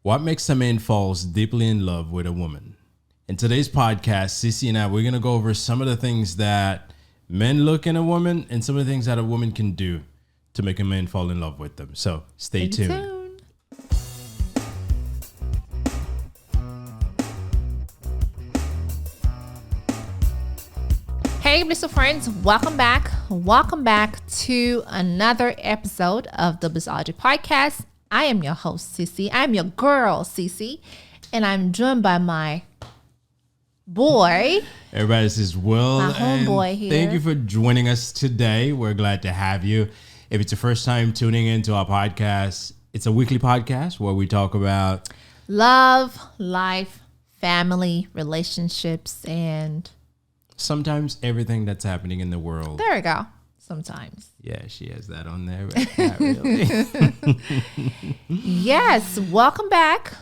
What makes a man fall deeply in love with a woman? In today's podcast, Cece and I, we're going to go over some of the things that men look in a woman and some of the things that a woman can do to make a man fall in love with them. So stay tuned. Hey, Blissful friends, welcome back. Welcome back to another episode of the Blissology Podcast. I am your host, Cece. I'm your girl, Cece, and I'm joined by my boy. Everybody, this is Will. My homeboy here. Thank you for joining us today. We're glad to have you. If it's your first time tuning into our podcast, it's a weekly podcast where we talk about love, life, family, relationships, and sometimes everything that's happening in the world. there we go. Sometimes. Yeah, she has that on there, but not really. Yes, welcome back.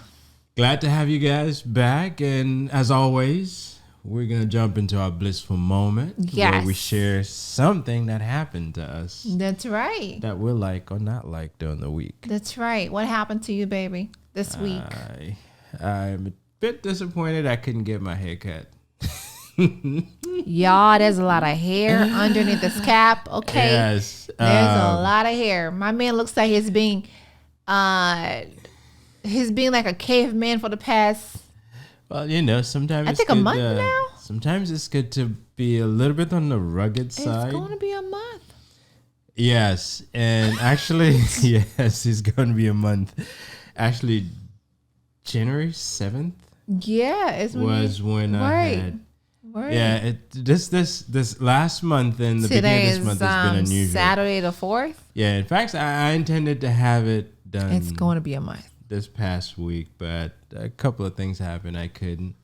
Glad to have you guys back. And as always, we're going to jump into our blissful moment where we share something that happened to us. That's right. That we'll like or not like during the week. That's right. What happened to you, baby, this week? I'm a bit disappointed I couldn't get my hair cut. Y'all, there's a lot of hair underneath this cap. Okay. Yes. There's a lot of hair. My man looks like he's being like a caveman for the past. Well, you know, sometimes I think a month now. Sometimes it's good to be a little bit on the rugged side. It's going to be a month. Yes. And actually, yes, it's going to be a month. Actually, January 7th. Yeah. Was when I had. Right. Yeah, this last month and the beginning of this month has been unusual. Saturday the 4th? Yeah, in fact, I intended to have it done. It's going to be a month. This past week, but a couple of things happened. I couldn't.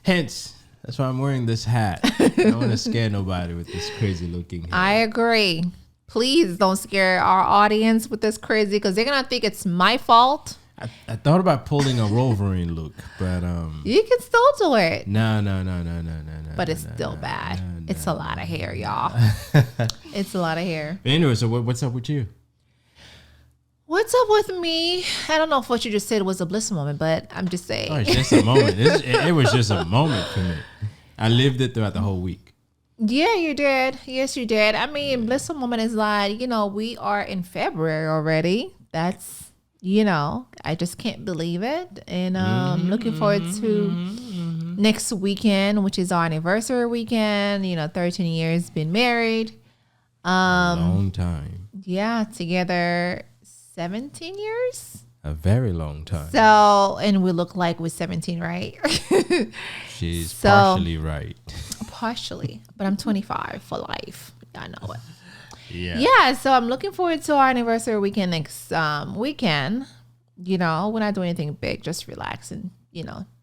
Hence, that's why I'm wearing this hat. I don't want to scare nobody with this crazy looking hair. I agree. Please don't scare our audience with this crazy because they're going to think it's my fault. I thought about pulling a Wolverine look, but you can still do it. No. But it's still bad. It's a lot of hair, y'all. It's a lot of hair. Anyway, so what's up with you? What's up with me? I don't know if what you just said was a bliss moment, but I'm just saying. Oh, it's just a moment. It was just a moment for me. I lived it throughout the whole week. Yeah, you did. Yes, you did. I mean, blissful moment is like, we are in February already. That's, I just can't believe it. And looking forward to next weekend, which is our anniversary weekend. 13 years been married. Long time. Yeah, together 17 years. A very long time. So, and we look like we're 17, right? She's partially right. Partially, but I'm 25 for life. I know it. Yeah, so I'm looking forward to our anniversary weekend next weekend. We're not doing anything big, just relax and,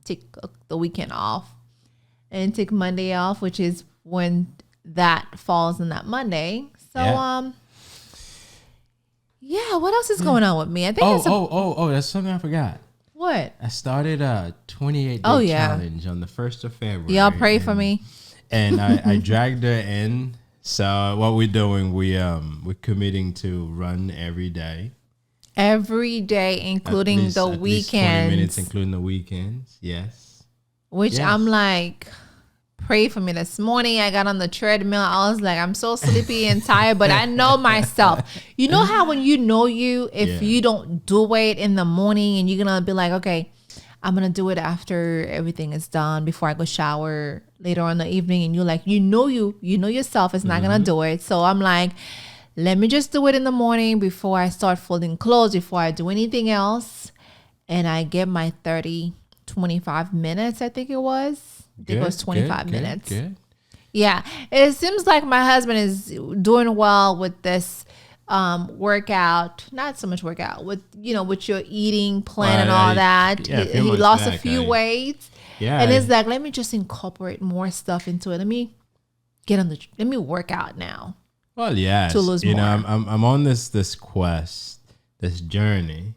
take the weekend off and take Monday off, which is when that falls on that Monday. So, what else is going on with me? I think that's something I forgot. What? I started a 28-day challenge on the 1st of February. Y'all pray for me. And I dragged her in. So what we're doing, we're committing to run every day. Every day, including the weekends. 20 minutes, including the weekends. Yes. Which I'm like, pray for me. This morning, I got on the treadmill. I was like, I'm so sleepy and tired, but I know myself. You know how when if you don't do it in the morning and you're going to be like, okay, I'm going to do it after everything is done, before I go shower later on in the evening. And you're like, you know yourself is not going to do it. So I'm like, let me just do it in the morning before I start folding clothes, before I do anything else. And I get my 25 minutes, I think it was. I think it was 25 minutes. Good. Yeah. It seems like my husband is doing well with this workout, not so much workout, with your eating plan and all that. He lost a few weight. Yeah. And it's like, let me just incorporate more stuff into it. Let me work out now. Well, yes. To lose more. I'm on this quest, this journey,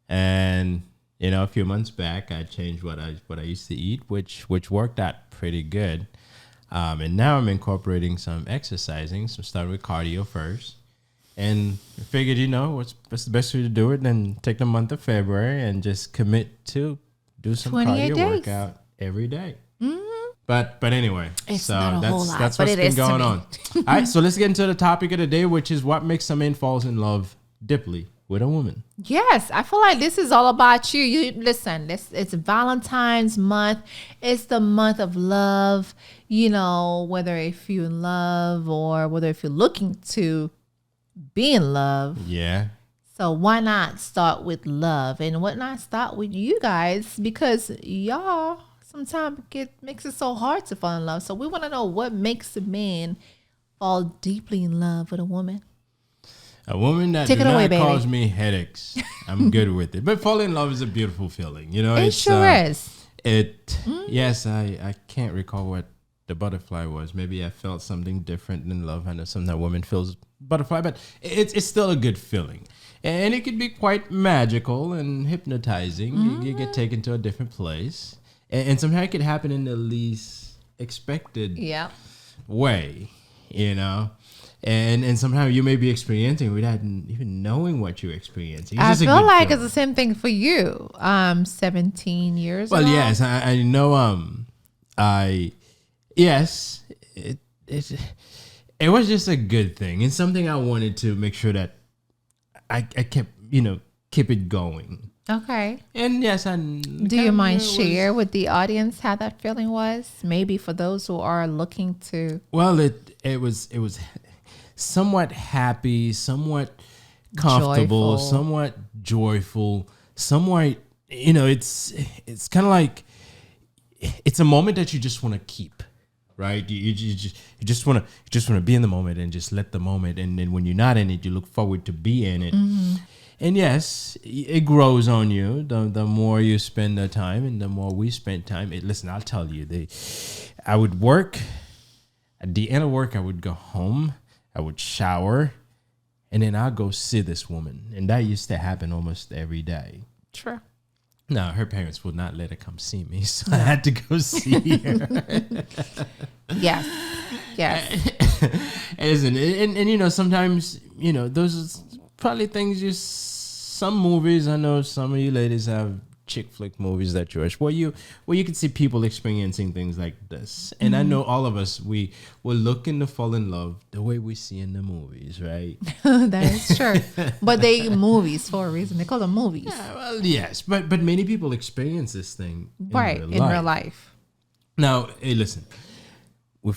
and a few months back I changed what I used to eat, which worked out pretty good. And now I'm incorporating some exercising. So start with cardio first. And I figured, what's the best way to do it? Then take the month of February and just commit to do some 28 cardio days. workout every day. But anyway, It's so not a whole lot, that's but what's it been is to going me. on. All right, so let's get into the topic of the day, which is what makes a man falls in love deeply with a woman. Yes, I feel like this is all about you. You listen, it's Valentine's month. It's the month of love. Whether if you're in love or whether if you're looking to be in love. Yeah. So why not start with love? And why not start with you guys? Because y'all sometimes makes it so hard to fall in love. So we want to know what makes a man fall deeply in love with a woman. A woman that cause me headaches. I'm good with it. But falling in love is a beautiful feeling. It sure is. Yes, I can't recall what the butterfly was. Maybe I felt something different than love. I know sometimes a woman feels butterfly, but it's still a good feeling. And it can be quite magical and hypnotizing. You get taken to a different place. And sometimes it could happen in the least expected way, And sometimes you may be experiencing without even knowing what you're experiencing. I feel like it's the same thing for you. 17 years Well, ago. yes, I know. Yes, it was just a good thing and something I wanted to make sure that I kept, keep it going. Okay. And yes, do you mind share with the audience how that feeling was? Maybe for those who are looking to. Well, it was somewhat happy, somewhat comfortable, somewhat joyful, somewhat. It's kind of like it's a moment that you just want to keep. Right, you just want to be in the moment and just let the moment, and then when you're not in it, you look forward to be in it. And yes, it grows on you. The more you spend the time, and the more we spend time. Listen, I'll tell you, I would work. At the end of work, I would go home. I would shower, and then I'd go see this woman, and that used to happen almost every day. True. No, her parents would not let her come see me, so I had to go see her. Yes. And sometimes, those are probably things some movies, I know some of you ladies have chick flick movies that you watch where you can see people experiencing things like this. And I know all of us, we will looking to fall in love the way we see in the movies, right? That is true. But they movies for a reason. They call them movies. Yeah, well, yes. But many people experience this thing in real life. Now, hey, listen. When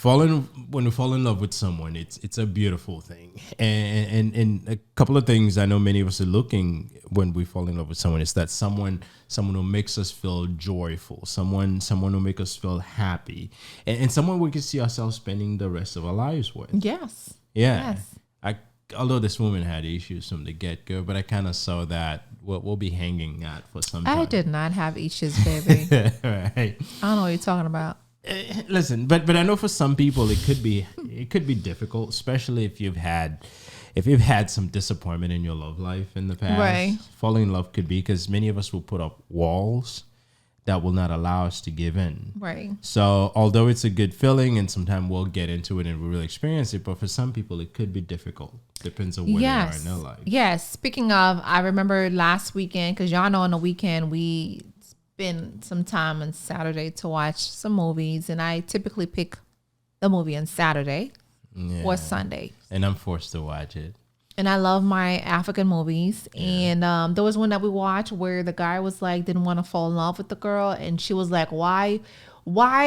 we fall in love with someone, it's a beautiful thing. And a couple of things I know many of us are looking when we fall in love with someone is that someone who makes us feel joyful, someone who makes us feel happy, and someone we can see ourselves spending the rest of our lives with. Yes. Yeah. Yes. Although this woman had issues from the get-go, but I kind of saw that we'll be hanging out for some time. I did not have issues, baby. Right. I don't know what you're talking about. Listen, but I know for some people it could be difficult, especially if you've had some disappointment in your love life in the past. Right. Falling in love could be because many of us will put up walls that will not allow us to give in. Right. So although it's a good feeling and sometimes we'll get into it and we'll really experience it, but for some people it could be difficult. Depends on where they are in their life. Yes. Speaking of, I remember last weekend, because y'all know on the weekend we spend some time on Saturday to watch some movies, and I typically pick the movie on Saturday or Sunday. And I'm forced to watch it. And I love my African movies. Yeah. And there was one that we watched where the guy was like, didn't want to fall in love with the girl. And she was like, why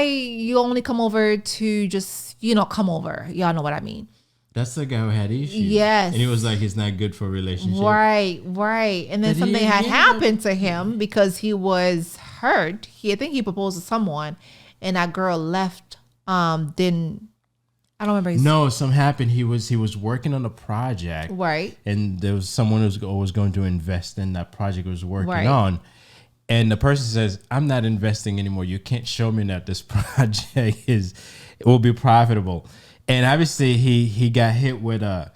you only come over to just, come over? Y'all know what I mean. That's the guy who had issues. Yes. And he was like, he's not good for a relationship. Right. And then something had happened to him because he was hurt. I think he proposed to someone and that girl left. I don't remember. No, something happened. He was working on a project. Right. And there was someone who was going to invest in that project he was working on. And the person says, I'm not investing anymore. You can't show me that this project will be profitable. And obviously he got hit with a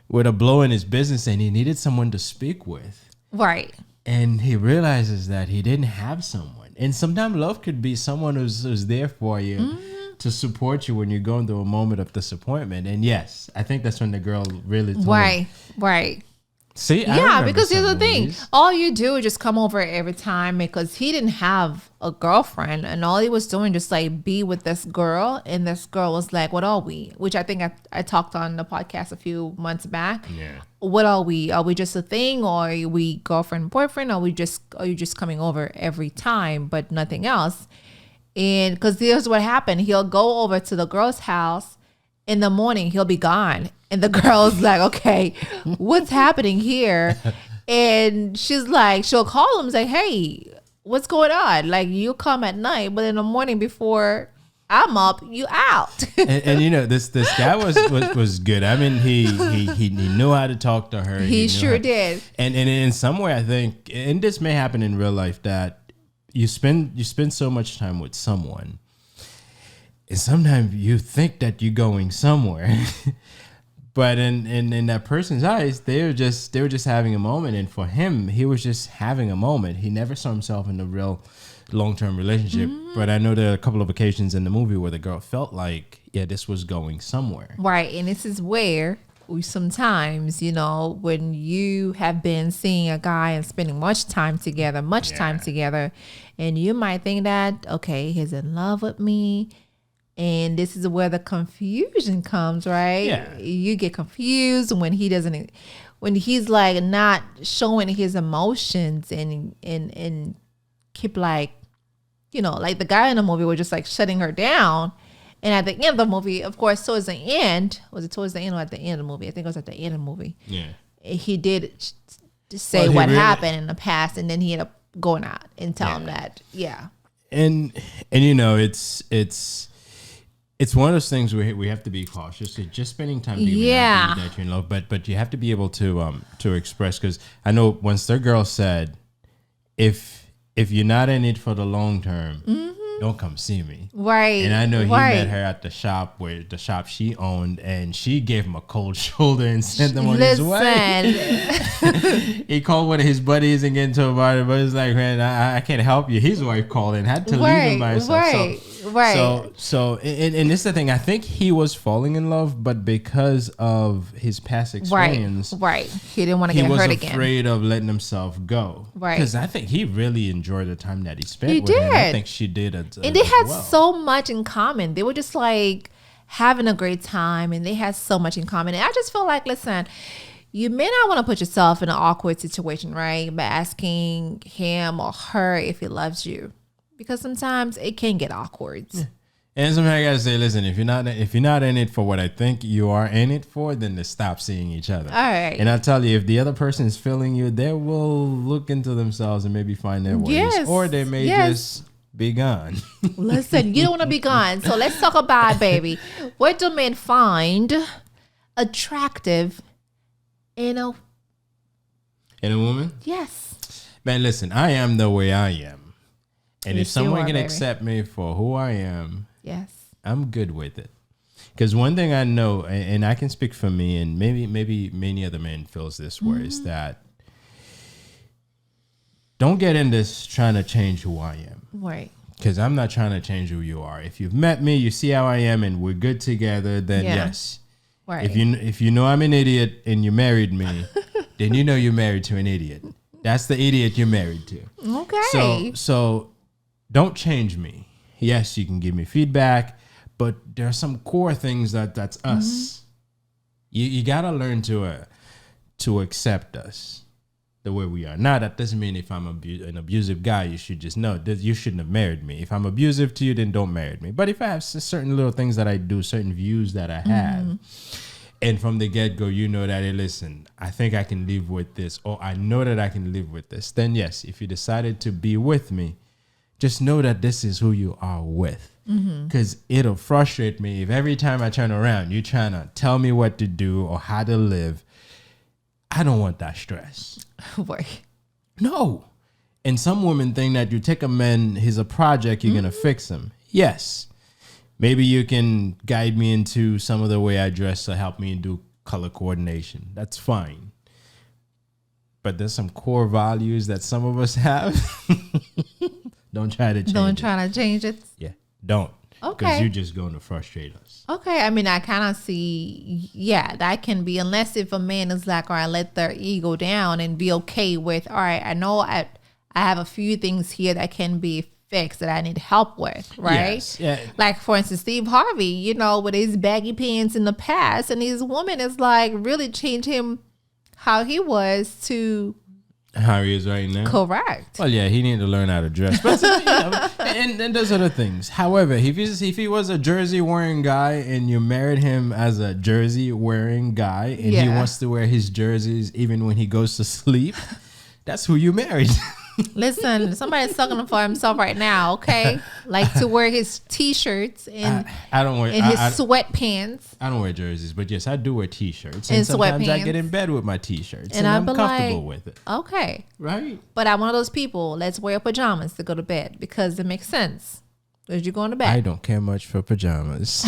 blow in his business and he needed someone to speak with. Right. And he realizes that he didn't have someone. And sometimes love could be someone who's there for you to support you when you're going through a moment of disappointment. And yes, I think that's when the girl really told him. Right. See, yeah, because here's the thing. All you do is just come over every time because he didn't have a girlfriend and all he was doing just like be with this girl. And this girl was like, what are we? Which I think I talked on the podcast a few months back. Yeah. What are we? Are we just a thing or are we girlfriend, boyfriend? Or are you just coming over every time but nothing else? And because here's what happened. He'll go over to the girl's house in the morning. He'll be gone. And the girl's like, okay, what's happening here? And she's like, she'll call him and say, hey, what's going on? Like, you come at night, but in the morning before I'm up, you out. and you know, this guy was good. I mean, he knew how to talk to her. He sure did. And in some way, I think, and this may happen in real life, that you spend so much time with someone, and sometimes you think that you're going somewhere. But in that person's eyes, they were just having a moment, and for him, he was just having a moment. He never saw himself in a real long-term relationship. But I know there are a couple of occasions in the movie where the girl felt like, yeah, this was going somewhere. Right, and this is where we sometimes, you know, when you have been seeing a guy and spending much time together, and you might think that, okay, he's in love with me. And this is where the confusion comes, right? Yeah. You get confused when he's like not showing his emotions and keep like, you know, like the guy in the movie was just like shutting her down. And at the end of the movie, of course, towards the end, was it towards the end or at the end of the movie? I think it was at the end of the movie. Yeah. He did say what happened in the past, and then he ended up going out and telling him that, yeah. And you know, it's one of those things where we have to be cautious. It's just spending time that you're in love, but you have to be able to express, because I know once their girl said, if you're not in it for the long term, don't come see me. Right. And I know he met her at the shop she owned, and she gave him a cold shoulder and sent him on his way. He called one of his buddies and get into about it, but it's like, man, I can't help you. His wife called and had to leave him by himself. So and this is the thing. I think he was falling in love, but because of his past experience, he didn't want to get hurt again. He was afraid of letting himself go, because I think he really enjoyed the time that he spent with him. I think she did, and they had so much in common. They were just like having a great time, and they had so much in common. And I just feel like, listen, you may not want to put yourself in an awkward situation, right, by asking him or her if he loves you. Because sometimes it can get awkward. Yeah. And sometimes I gotta say, listen, if you're not in it for what I think you are in it for, then to stop seeing each other. All right. And I'll tell you, if the other person is feeling you, they will look into themselves and maybe find their ways. Or they may just be gone. Listen, you don't want to be gone. So let's talk about, baby, what do men find attractive in a woman? Yes. Man, listen, I am the way I am. And if someone can accept me for who I am, I'm good with it. Because one thing I know, and I can speak for me, and maybe many other men feels this way, is that don't get in this trying to change who I am. Right. Because I'm not trying to change who you are. If you've met me, you see how I am, and we're good together, then yes. Right. If you know I'm an idiot and you married me, then you know you're married to an idiot. That's the idiot you're married to. Okay. So don't change me. Yes, you can give me feedback, but there are some core things that's us. You gotta learn to accept us the way we are. Now, that doesn't mean if I'm an abusive guy, you should just know that you shouldn't have married me. If I'm abusive to you, then don't marry me. But if I have certain little things that I do, certain views that I have, and from the get-go, you know that, hey, listen, I think I can live with this, or I know that I can live with this, then yes, if you decided to be with me, just know that this is who you are with. Because it'll frustrate me if every time I turn around, you're trying to tell me what to do or how to live. I don't want that stress. No. And some women think that you take a man, he's a project, you're going to fix him. Yes. Maybe you can guide me into some of the way I dress or help me do color coordination. That's fine. But there's some core values that some of us have. Don't try to change it. Don't try to change it. Yeah, don't. Okay. Because you're just going to frustrate us. Okay. I mean, I kind of see, that can be, unless if a man is like, all right, let their ego down and be okay with, all right, I know I have a few things here that can be fixed that I need help with, right? Yes. Yeah. Like, for instance, Steve Harvey, with his baggy pants in the past, and his woman is like really changed him how he was to how he is right now. Correct. Well, yeah, he needed to learn how to dress, but and those other things. However, if he was a jersey wearing guy and you married him as a jersey wearing guy, and he wants to wear his jerseys even when he goes to sleep, that's who you married. Listen, somebody's sucking for himself right now, okay? Like to wear his t-shirts and I don't wear his sweatpants. I don't wear jerseys, but yes, I do wear t-shirts. And sometimes I get in bed with my t-shirts and I'm comfortable with it. Okay. Right. But I'm one of those people, let's wear pajamas to go to bed because it makes sense. Because you're going to bed. I don't care much for pajamas.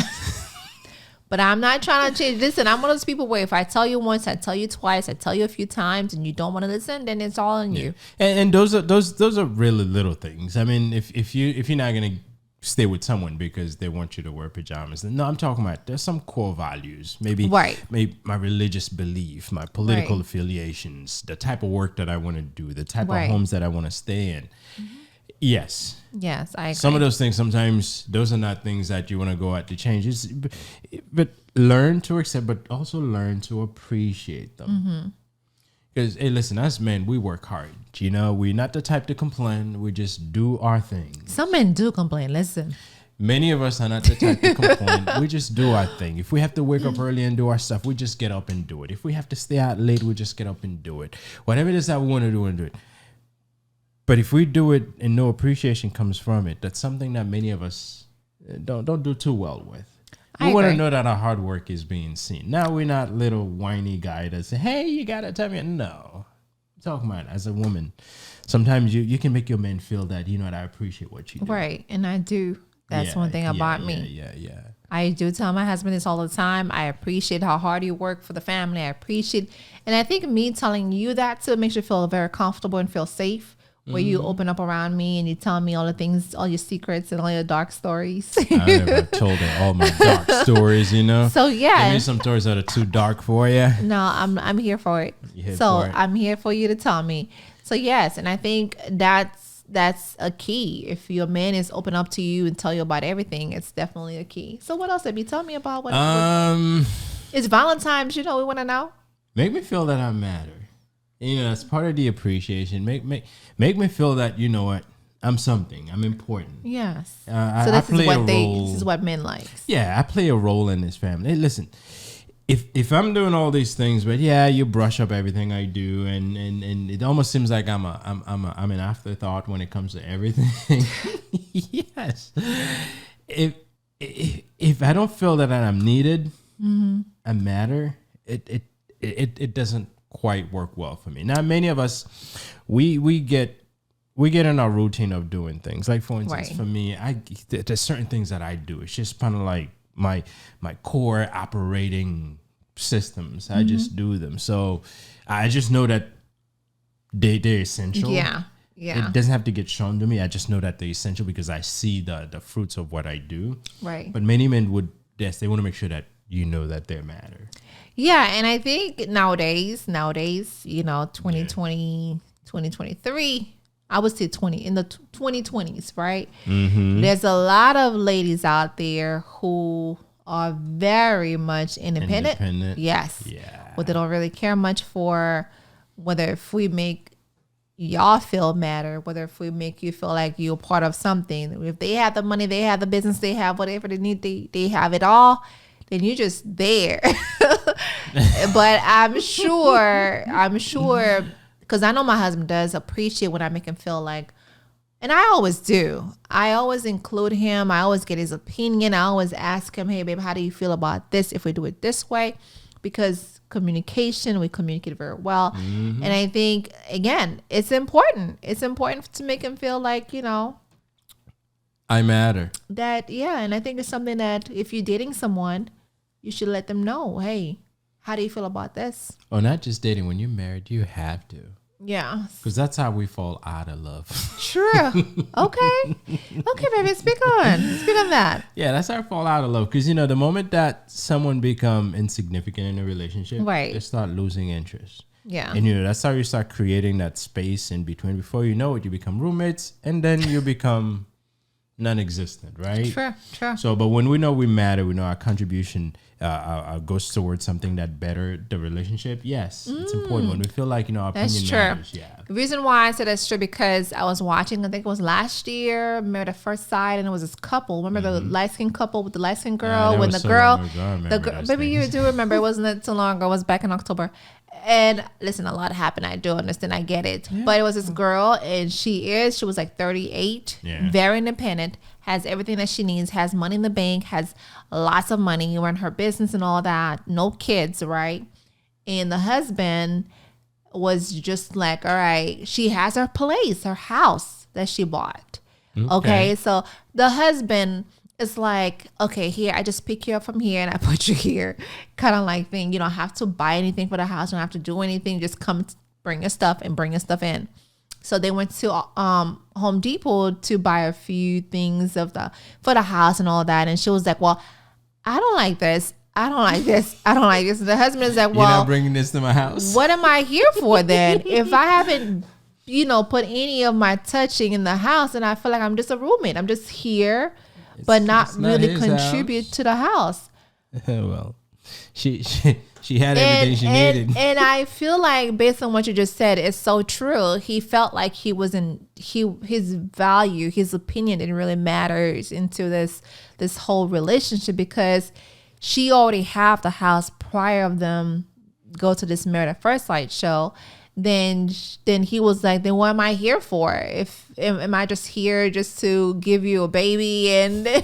But I'm not trying to change. Listen, I'm one of those people where if I tell you once, I tell you twice, I tell you a few times, and you don't want to listen, then it's all on you. And those are really little things. I mean, if you're not gonna stay with someone because they want you to wear pajamas, then no, I'm talking about there's some core values. Maybe my religious belief, my political affiliations, the type of work that I want to do, the type of homes that I want to stay in. Mm-hmm. Yes, I agree. Some of those things, sometimes those are not things that you want to go out to change. But learn to accept, but also learn to appreciate them. Because, hey, listen, us men, we work hard. We're not the type to complain. We just do our thing. Some men do complain. Listen. Many of us are not the type to complain. We just do our thing. If we have to wake up early and do our stuff, we just get up and do it. If we have to stay out late, we just get up and do it. Whatever it is that we want to do and do it. But if we do it and no appreciation comes from it, that's something that many of us don't do too well with. We want to know that our hard work is being seen. Now we're not little whiny guy that say, hey, you got to tell me. No. I'm talking about as a woman. Sometimes you can make your men feel that, I appreciate what you do. Right. And I do. That's one thing about me. Yeah. I do tell my husband this all the time. I appreciate how hard you work for the family. I appreciate. And I think me telling you that too makes you feel very comfortable and feel safe. Where you open up around me and you tell me all the things, all your secrets and all your dark stories. I never told her all my dark stories, So yeah, give me some stories that are too dark for you. No, I'm here for it. I'm here for you to tell me. So yes, and I think that's a key. If your man is open up to you and tell you about everything, it's definitely a key. So what else have you tell me about? What it's Valentine's? We want to know. Make me feel that I matter. That's part of the appreciation. Make me feel that, you know what, I'm something. I'm important. Yes. So this is what men like. Yeah, I play a role in this family. Hey, listen, if I'm doing all these things, but you brush up everything I do, and it almost seems like I'm an afterthought when it comes to everything. Yes. If I don't feel that I'm needed, I matter. It doesn't quite work well for me. Now, many of us, we get in our routine of doing things. Like, for instance, for me, there's certain things that I do. It's just kind of like my core operating systems. I just do them. So I just know that they're essential. Yeah. It doesn't have to get shown to me. I just know that they're essential because I see the fruits of what I do. Right. But many men they want to make sure that that they matter. Yeah, and I think nowadays, 2020, 2023, I would say in the 2020s, right? Mm-hmm. There's a lot of ladies out there who are very much independent. Yes. Yeah. But they don't really care much for whether if we make y'all feel matter, whether if we make you feel like you're part of something. If they have the money, they have the business, they have whatever they need, they have it all. Then you're just there. But I'm sure, because I know my husband does appreciate when I make him feel like, and I always do. I always include him. I always get his opinion. I always ask him, hey, babe, how do you feel about this if we do it this way? Because we communicate very well. Mm-hmm. And I think, again, it's important. It's important to make him feel like, I matter. And I think it's something that if you're dating someone, you should let them know, hey, how do you feel about this? Or not just dating. When you're married, you have to. Yeah. Because that's how we fall out of love. True. Okay. Okay, baby. Speak on that. Yeah, that's how we fall out of love. Because, the moment that someone become insignificant in a relationship, Right. they start losing interest. Yeah. And, that's how you start creating that space in between. Before you know it, you become roommates, and then you become non-existent, right? True. So, but when we know we matter, we know our contribution goes towards something that better the relationship. Yes, it's important when we feel like our That's opinion true. matters. Yeah. The reason why I said that's true because I was watching, I think it was last year, Married at First Sight, and it was this couple. Remember the light skinned couple with the light skinned girl? that when was the so girl, long ago. I remember the girl, those maybe you things. do remember. It wasn't too long ago. It was back in October. And listen, a lot happened. I do understand. I get it. Yeah. But it was this girl, and she was like 38, very independent, has everything that she needs, has money in the bank, has lots of money, run her business and all that, no kids, right? And the husband was just like, all right, she has her place, her house that she bought. Okay, so the husband is like, okay, here, I just pick you up from here and I put you here, kind of like thing. You don't have to buy anything for the house. You don't have to do anything. Just come bring your stuff and bring your stuff in. So they went to Home Depot to buy a few things for the house and all that. And she was like, well, I don't like this. I don't like this. I don't like this. And the husband is like, well, you're not bringing this to my house. What am I here for then? If I haven't, put any of my touching in the house, and I feel like I'm just a roommate. I'm just here, but not really contribute to the house. Well, she had everything she needed. And I feel like based on what you just said, it's so true. He felt like his value, his opinion didn't really matter into this whole relationship because she already have the house prior of them go to this Married at First Sight show. Then he was like, then what am I here for? Am I just here just to give you a baby? And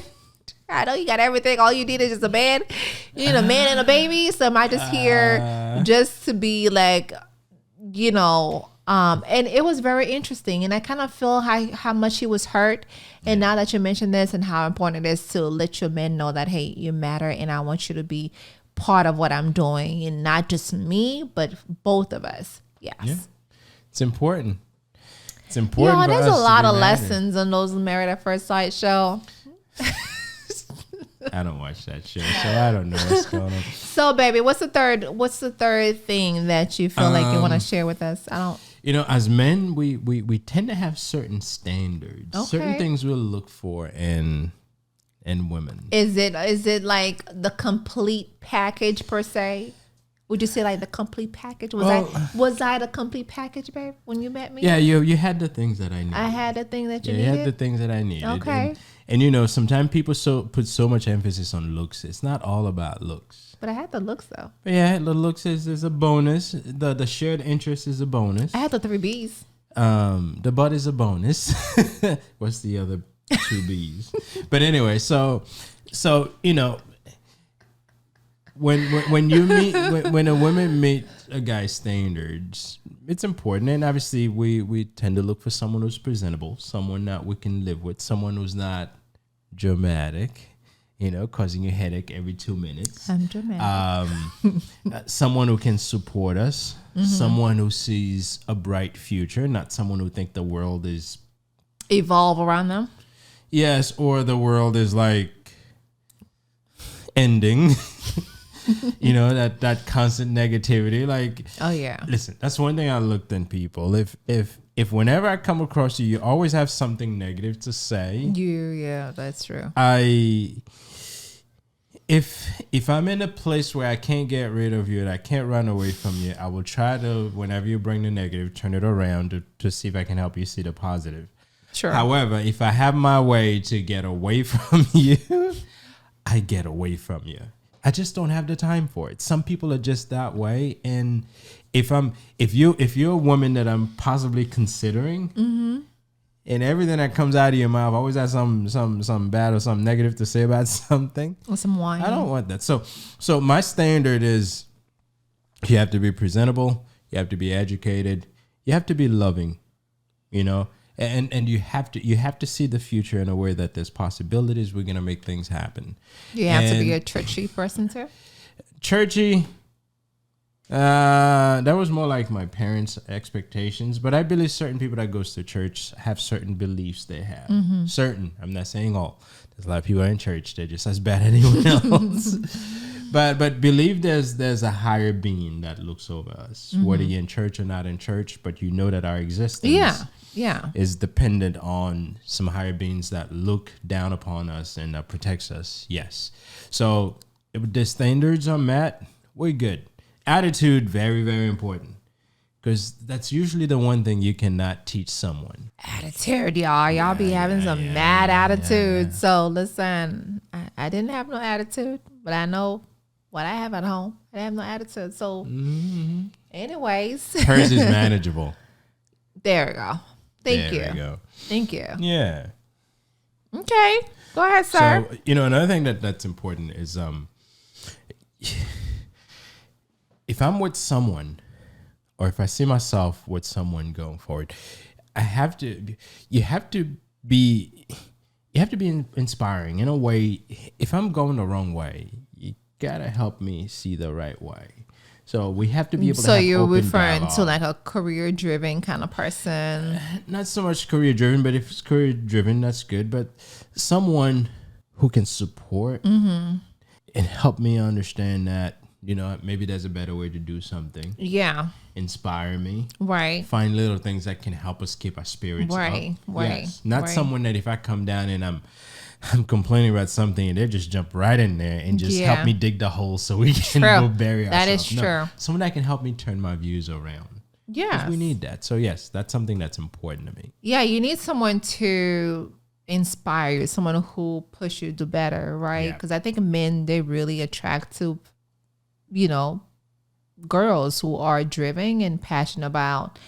I know you got everything. All you need is just a man. You need a man and a baby. So am I just here just to be like, and it was very interesting. And I kind of feel how much he was hurt. And now that you mentioned this and how important it is to let your men know that, hey, you matter and I want you to be part of what I'm doing. And not just me, but both of us. Yes. Yeah. It's important. It's important. There's a lot of lessons on those Married at First Sight show. I don't watch that show, so I don't know what's going on. So, baby, what's the third thing that you feel like you want to share with us? As men, we tend to have certain standards, certain things we'll look for in women. Is it like the complete package per se? Would you say like the complete package? Was I the complete package, babe, when you met me? Yeah, you had the things that I needed. I had the things that you needed? You had the things that I needed. Okay. And sometimes people put so much emphasis on looks. It's not all about looks. But I had the looks, though. But yeah, the looks is a bonus. The shared interest is a bonus. I had the 3 B's. The butt is a bonus. What's the other 2 B's? But anyway, so when a woman meet a guy's standards, it's important. And obviously we tend to look for someone who's presentable, someone that we can live with, someone who's not dramatic, causing a headache every 2 minutes. I'm dramatic. Someone who can support us, someone who sees a bright future, not someone who thinks the world is evolve around them. Yes, or the world is like ending. that constant negativity. Like, oh yeah. Listen, that's one thing I looked in people. If whenever I come across you always have something negative to say. Yeah, that's true. If I'm in a place where I can't get rid of you and I can't run away from you, I will try to, whenever you bring the negative, turn it around to see if I can help you see the positive. Sure. However, if I have my way to get away from you, I get away from you. I just don't have the time for it. Some people are just that way. And if you're a woman that I'm possibly considering, and everything that comes out of your mouth always has some bad or something negative to say about something, or some wine, I don't want that. So my standard is you have to be presentable, you have to be educated, you have to be loving, And you have to see the future in a way that there's possibilities. We're gonna make things happen. You have to be a churchy person too. Churchy, That was more like my parents' expectations, but I believe certain people that goes to church have certain beliefs they have. Certain, I'm not saying all. There's a lot of people in church, they're just as bad as anyone else. But believe there's a higher being that looks over us, whether you're in church or not in church, but you know that our existence is dependent on some higher beings that look down upon us and protects us. Yes. So if the standards are met, we're good. Attitude, very, very important. Because that's usually the one thing you cannot teach someone. Attitude, y'all. Y'all be having some mad attitude. Yeah. So listen, I didn't have no attitude, but I know what I have at home. I have no attitude. So anyways. Hers is manageable. There we go. Thank you. Thank you. Yeah. Okay. Go ahead, sir. So, another thing that's important is if I'm with someone, or if I see myself with someone going forward, you have to be inspiring in a way. If I'm going the wrong way, you gotta help me see the right way. So we have to be able to have open dialogue. So you're referring to like a career-driven kind of person? Not so much career-driven, but if it's career-driven, that's good. But someone who can support and help me understand that, maybe there's a better way to do something. Yeah. Inspire me. Right. Find little things that can help us keep our spirits up. Right. Yes. Not someone that if I come down and I'm complaining about something and they just jump right in there and just help me dig the hole so we can go bury ourselves. That is true. Someone that can help me turn my views around. Yeah. We need that. So yes, that's something that's important to me. Yeah, you need someone to inspire you, someone who push you to better, right? Because I think men, they really attract to, girls who are driven and passionate about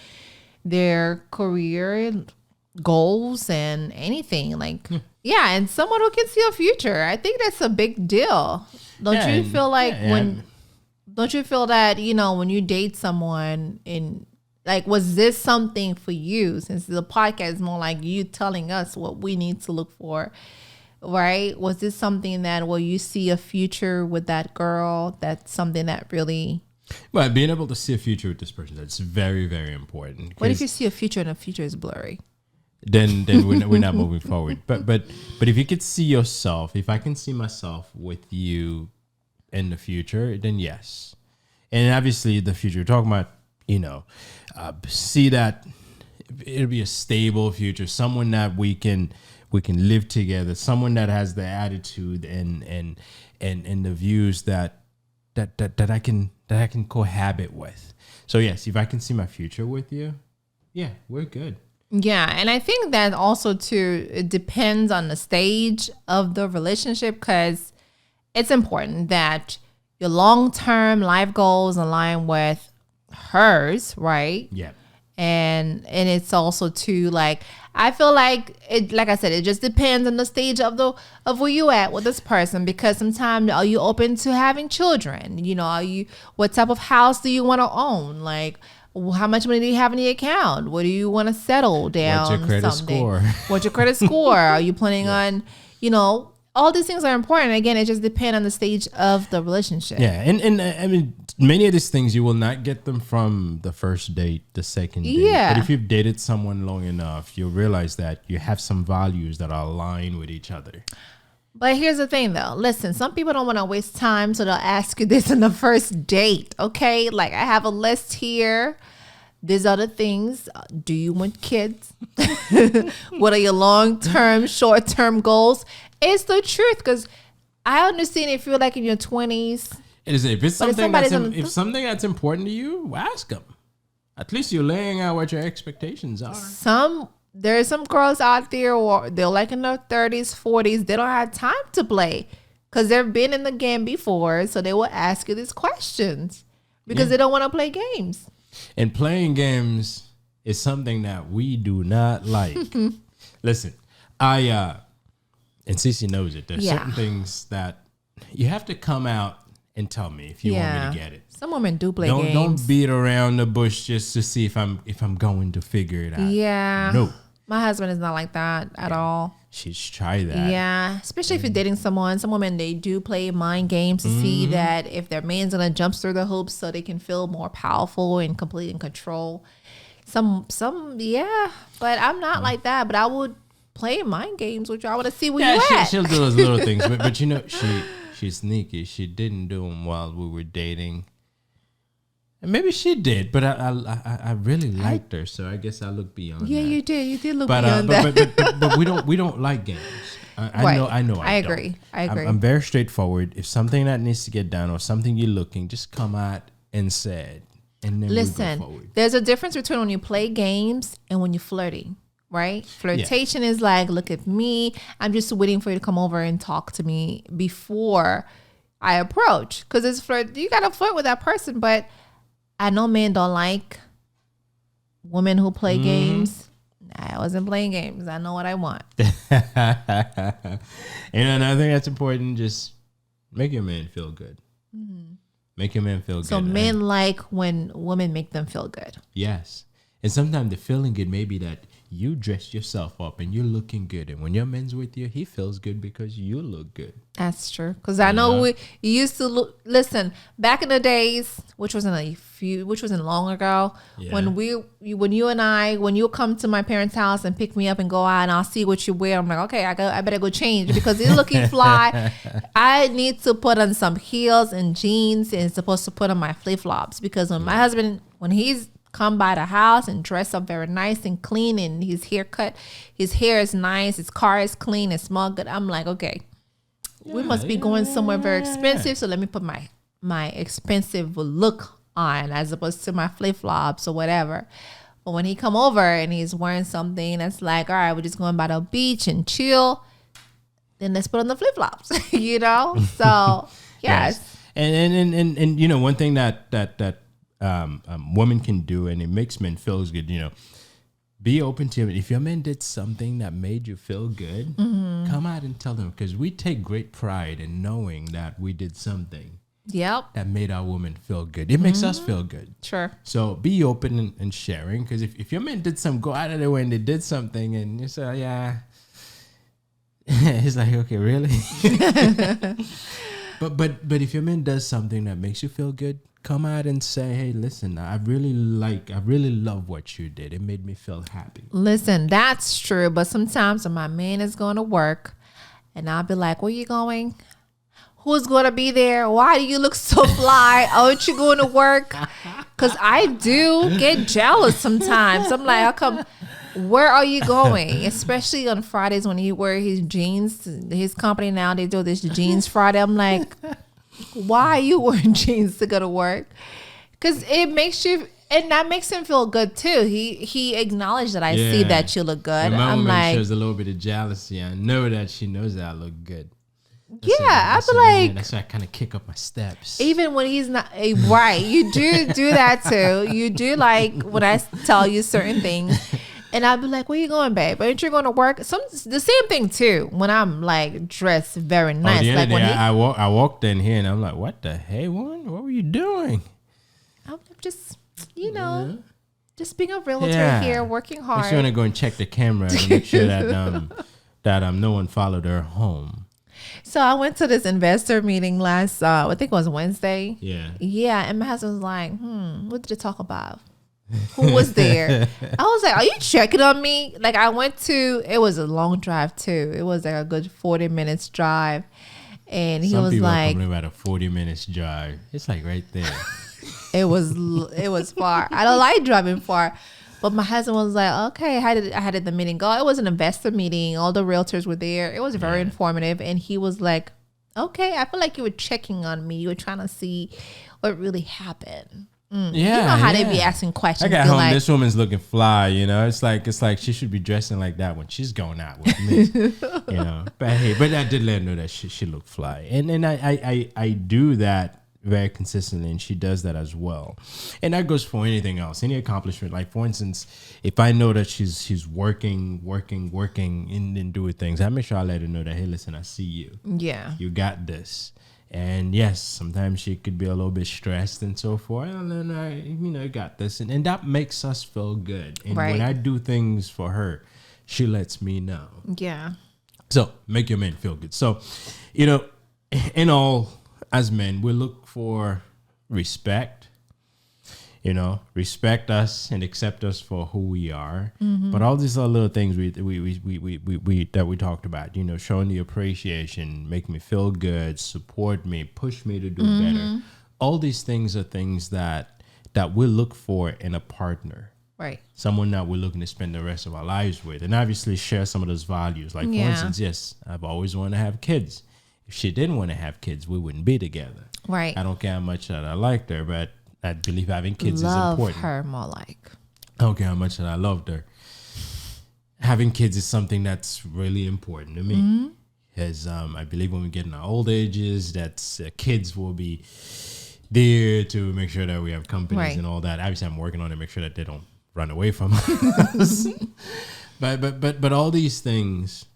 their career goals and anything and someone who can see a future. I think that's a big deal. Don't you feel like don't you feel that, when you date someone was this something for you? Since the podcast is more like you telling us what we need to look for, right? Was this something that where you see a future with that girl? That's something that really... Well, being able to see a future with this person, that's very, very important. What if you see a future and the future is blurry? Then we're not moving forward. But if you could see yourself, if I can see myself with you in the future, then yes. And obviously the future, you're talking about, see that it'll be a stable future, someone that we can live together, someone that has the attitude and the views that I can cohabit with. So yes, if I can see my future with you, yeah, we're good. Yeah, and I think that also too, it depends on the stage of the relationship, because it's important that your long-term life goals align with hers, right? Yeah. And it's also too I feel like it, like I said, it just depends on the stage of where you at with this person, because sometimes are you open to having children? What type of house do you want to own? How much money do you have in the account? What do you want to settle down? What's your credit score? What's your credit score? Are you planning on, all these things are important. Again, it just depends on the stage of the relationship. Yeah. And I mean, many of these things, you will not get them from the first date, the second date. Yeah. But if you've dated someone long enough, you'll realize that you have some values that are aligned with each other. But here's the thing, though. Listen, some people don't want to waste time, so they'll ask you this in the first date, okay? I have a list here. These are the things. Do you want kids? What are your long-term, short-term goals? It's the truth, because I understand if you're in your 20s. If something that's important to you, ask them. At least you're laying out what your expectations are. There are some girls out there, or they're in their 30s, 40s. They don't have time to play because they've been in the game before. So they will ask you these questions because they don't want to play games. And playing games is something that we do not like. Listen, and Cece knows it. There's certain things that you have to come out and tell me if you want me to get it. Some women do play games. Don't beat around the bush just to see if I'm going to figure it out. Yeah. No. My husband is not like that at all. She's try that. Yeah, especially if you're dating someone. Some women, they do play mind games to see that if their man's gonna jump through the hoops so they can feel more powerful and complete in control. Some, yeah, but I'm not like that. But I would play mind games with you. I want to see where you at. She'll do those little things, but you know, she's sneaky. She didn't do them while we were dating. Maybe she did, but I really liked her, so I guess I look beyond that. Yeah, you did. You did look beyond that. But we don't like games. I know. I agree. I'm very straightforward. If something that needs to get done or something you're looking, just come out and say it, and then listen. we go forward. There's a difference between when you play games and when you're flirting. Right? Flirtation is like, look at me. I'm just waiting for you to come over and talk to me before I approach. Because it's flirt. You gotta flirt with that person, but I know men don't like women who play games. I wasn't playing games. I know what I want. And I think that's important. Just make your man feel good. Make your man feel good. So men like when women make them feel good. Yes. And sometimes the feeling good may be that you dress yourself up and you're looking good. And when your man's with you, he feels good because you look good. That's true. Because I know we used to listen back in the days, which wasn't long ago. Yeah. When you come to my parents' house and pick me up and go out and I'll see what you wear. I'm like, okay, I better go change because you're looking fly. I need to put on some heels and jeans and supposed to put on my flip flops because when my husband, when he's come by the house and dress up very nice and clean and his hair is nice, his car is clean and smell good, I'm like, okay, we must be going somewhere very expensive, so let me put my expensive look on as opposed to my flip-flops or whatever. But when he come over and he's wearing something that's like, all right, we're just going by the beach and chill, then let's put on the flip-flops. So yes. And you know, one thing that women can do, and it makes men feel good, be open to it. If your man did something that made you feel good, come out and tell them, because we take great pride in knowing that we did something that made our woman feel good. It makes us feel good. Sure. So be open and sharing, because if your man did something, go out of their way and they did something and you say, yeah, he's like, okay, really? But if your man does something that makes you feel good, come out and say, hey, listen, I really love what you did. It made me feel happy. Listen, that's true. But sometimes when my man is going to work and I'll be like, where you going? Who's going to be there? Why do you look so fly? Aren't you going to work? Because I do get jealous sometimes. I'm like, how come? Where are you going? Especially on Fridays when he wear his jeans. His company now, they do this jeans Friday. I'm like, why are you wearing jeans to go to work? Because it makes you, and that makes him feel good too. He acknowledged that I see that you look good. My I'm woman like, shows a little bit of jealousy. I know that she knows that I look good. I feel like that's why I kind of kick up my steps. Even when he's not right, you do that too. You do like when I tell you certain things. And I'd be like, where you going, babe? Aren't you going to work? The same thing, too, when I'm, like, dressed very nice. The other like day, I walked in here, and I'm like, what the hey, woman? What were you doing? I'm just, just being a realtor here, working hard. She want to go and check the camera and make sure that no one followed her home. So I went to this investor meeting last, I think it was Wednesday. Yeah. Yeah, and my husband was like, what did you talk about? Who was there? I was like, are you checking on me? Like it was a long drive too. It was like a good 40 minutes drive. And he was like, something about a 40 minutes drive. It's like right there. It was far. I don't like driving far. But my husband was like, okay, how did the meeting go? It was an investor meeting. All the realtors were there. It was very informative. And he was like, okay, I feel like you were checking on me. You were trying to see what really happened. Yeah, you know how they be asking questions. I got home. This woman's looking fly. It's like she should be dressing like that when she's going out with me. But I did let her know that she looked fly, and I do that very consistently, and she does that as well. And that goes for anything else, any accomplishment. Like for instance, if I know that she's working and doing things, I make sure I let her know that, hey, listen, I see you. Yeah, you got this. And yes, sometimes she could be a little bit stressed and so forth. And then I got this. And that makes us feel good. And when I do things for her, she lets me know. Yeah. So make your men feel good. So, you know, in all, as men, we look for respect. You know, respect us and accept us for who we are. But all these other little things that we talked about, you know, showing the appreciation, make me feel good, support me, push me to do better. All these things are things that we look for in a partner. Right. Someone that we're looking to spend the rest of our lives with, and obviously share some of those values. Like, for instance, yes, I've always wanted to have kids. If she didn't want to have kids, we wouldn't be together. Right. I don't care how much that I liked her, but I believe having kids is important. Love her more like. I don't care how much that I loved her. Having kids is something that's really important to me. Because I believe when we get in our old ages, that's kids will be there to make sure that we have companies and all that. Obviously, I'm working on it, make sure that they don't run away from us. but all these things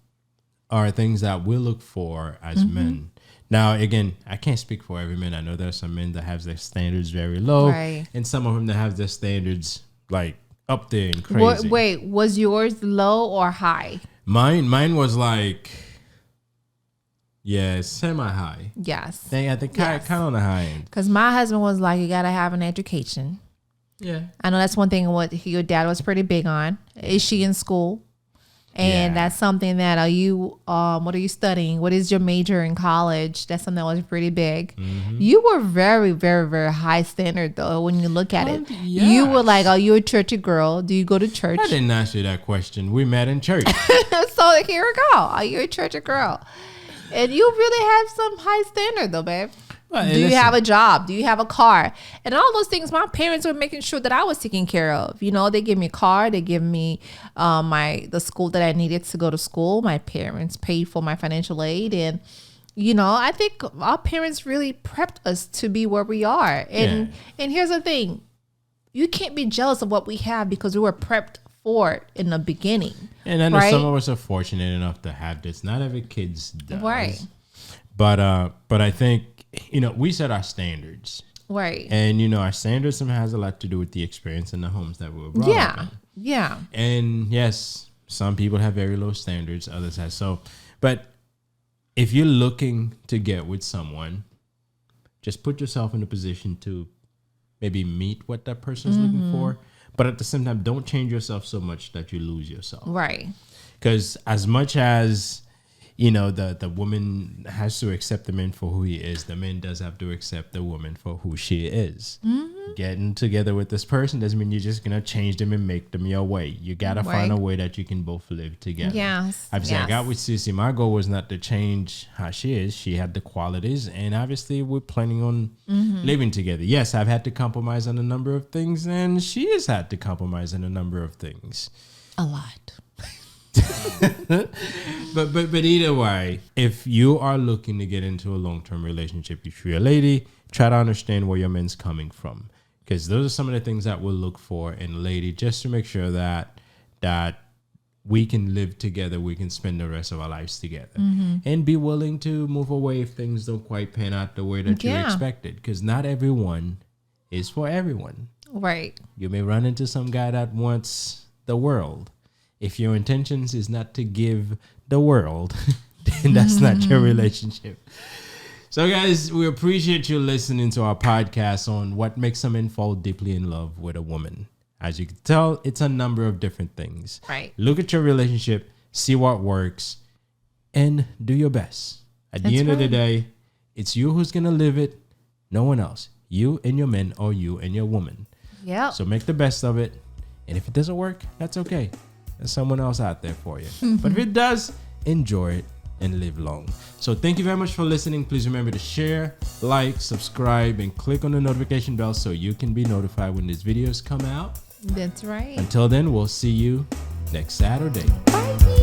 are things that we look for as men. Now, again, I can't speak for every man. I know there are some men that have their standards very low, and some of them that have their standards like up there and crazy. Wait, was yours low or high? Mine was like, semi-high. Yes. I think kind of on the high end. Because my husband was like, you got to have an education. Yeah. I know that's one thing what your dad was pretty big on. Is she in school? And that's something that what are you studying? What is your major in college? That's something that was pretty big. You were very, very, very high standard though. When you look at it, you were like, are you a churchy girl? Do you go to church? I didn't ask you that question. We met in church. So here we go. Are you a churchy girl? And you really have some high standard though, babe. Well, do you have a job? Do you have a car? And all those things, my parents were making sure that I was taken care of. You know, they give me a car. They give me the school that I needed to go to school. My parents paid for my financial aid. And, you know, I think our parents really prepped us to be where we are. And here's the thing. You can't be jealous of what we have because we were prepped for it in the beginning. And I know some of us are fortunate enough to have this. Not every kid's does. Right. But I think, you know, we set our standards. Right. And, you know, our standards somehow has a lot to do with the experience in the homes that we were brought up in. Yeah. And yes, some people have very low standards, others have. So, but if you're looking to get with someone, just put yourself in a position to maybe meet what that person's looking for. But at the same time, don't change yourself so much that you lose yourself. Right. Because as much as, you know, the woman has to accept the man for who he is, the man does have to accept the woman for who she is. Getting together with this person doesn't mean you're just going to change them and make them your way. You got to find a way that you can both live together. Yes. Obviously, I got with Cece. My goal was not to change how she is. She had the qualities, and obviously we're planning on living together. Yes, I've had to compromise on a number of things, and she has had to compromise on a number of things. A lot. but either way, if you are looking to get into a long-term relationship, if you're a lady, try to understand where your man's coming from, because those are some of the things that we'll look for in a lady, just to make sure that we can live together, we can spend the rest of our lives together, and be willing to move away if things don't quite pan out the way that you expected, because not everyone is for everyone. Right. You may run into some guy that wants the world. If your intentions is not to give the world, then that's not your relationship. So, guys, we appreciate you listening to our podcast on what makes a man fall deeply in love with a woman. As you can tell, it's a number of different things. Right. Look at your relationship, see what works, and do your best. At the end of the day, it's you who's going to live it, no one else. You and your man, or you and your woman. Yeah. So make the best of it. And if it doesn't work, that's okay. There's someone else out there for you. But if it does, enjoy it and live long. So thank you very much for listening. Please remember to share, like, subscribe, and click on the notification bell so you can be notified when these videos come out. That's right. Until then, we'll see you next Saturday. Bye.